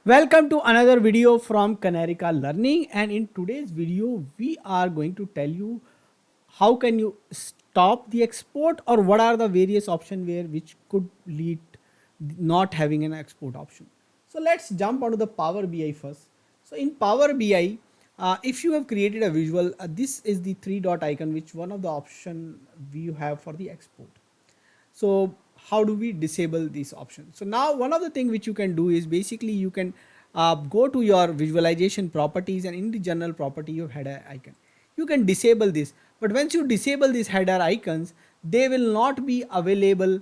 Welcome to another video from Canarica Learning, and in today's video we are going to tell you how can you stop the export or what are the various options where which could lead not having an export option. So let's jump onto the Power BI first. So in Power BI, if you have created a visual, this is the three dot icon which one of the option we have for the export. So how do we disable these options? So now one of the thing which you can do is basically you can go to your visualization properties, and in the general property you have header icon. You can disable this, but once you disable these header icons, they will not be available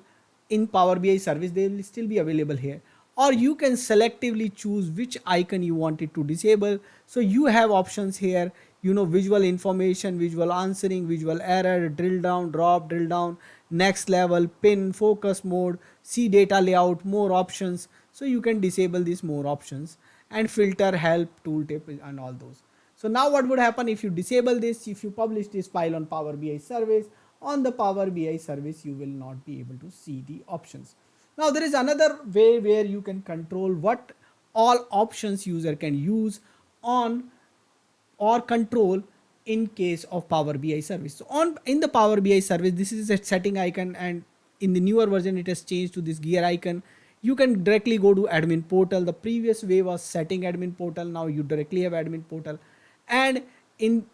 in Power BI service. They will still be available here, or you can selectively choose which icon you wanted to disable. So you have options here, visual information, visual answering, visual error, drill down, drop, drill down, next level, pin, focus mode, see data layout, more options. So you can disable these more options, and filter, help, tooltip, and all those. So now what would happen if you disable this? If you publish this file on Power BI service, on the Power BI service you will not be able to see the options. Now there is another way where you can control what all options user can use on or control in case of Power BI service. So on in the Power BI service, this is a setting icon, and in the newer version it has changed to this gear icon. You can directly go to admin portal. The previous way was setting admin portal. Now you directly have admin portal, and in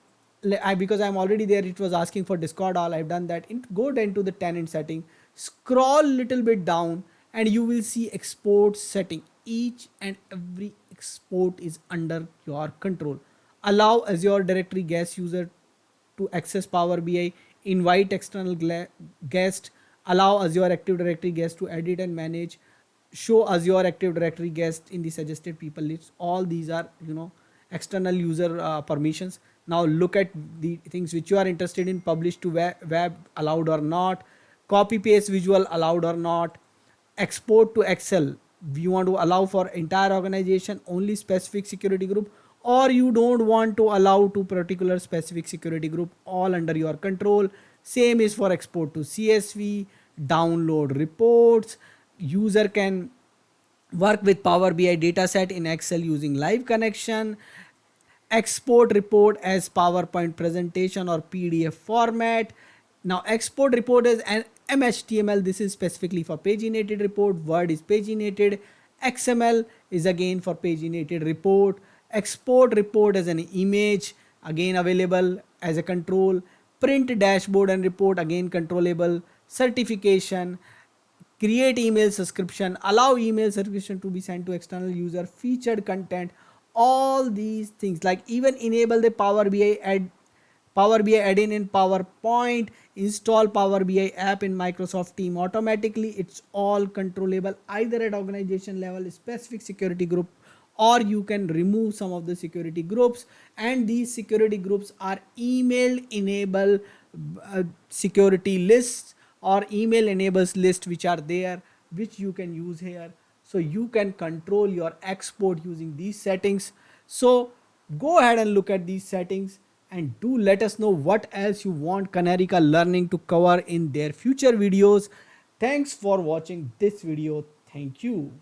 because I'm already there, it was asking for Discord all. I've done that. Go down to the tenant setting, scroll little bit down, and you will see export setting. Each and every export is under your control. Allow Azure Directory guest user to access Power BI, invite external guest, allow Azure Active Directory guest to edit and manage, show Azure Active Directory guest in the suggested people list. All these are, external user permissions. Now look at the things which you are interested in. Publish to web, allowed or not, copy paste visual, allowed or not, export to Excel. You want to allow for entire organization, only specific security group, or you don't want to allow to particular specific security group, all under your control. Same is for export to CSV, download reports. User can work with Power BI dataset in Excel using live connection, export report as PowerPoint presentation or PDF format. Now export report is an MHTML. This is specifically for paginated report. Word is paginated. XML is again for paginated report. Export report as an image, again available as a control. Print dashboard and report, again controllable. Certification, create email subscription, allow email subscription to be sent to external user, featured content. All these things, like even enable the Power BI add-in in PowerPoint, install Power BI app in Microsoft Team automatically. It's all controllable either at organization level, specific security group, or you can remove some of the security groups, and these security groups are email enable security lists or email enables list which are there, which you can use here. So you can control your export using these settings. So go ahead and look at these settings, and do let us know what else you want Canarica Learning to cover in their future videos. Thanks for watching this video. Thank you.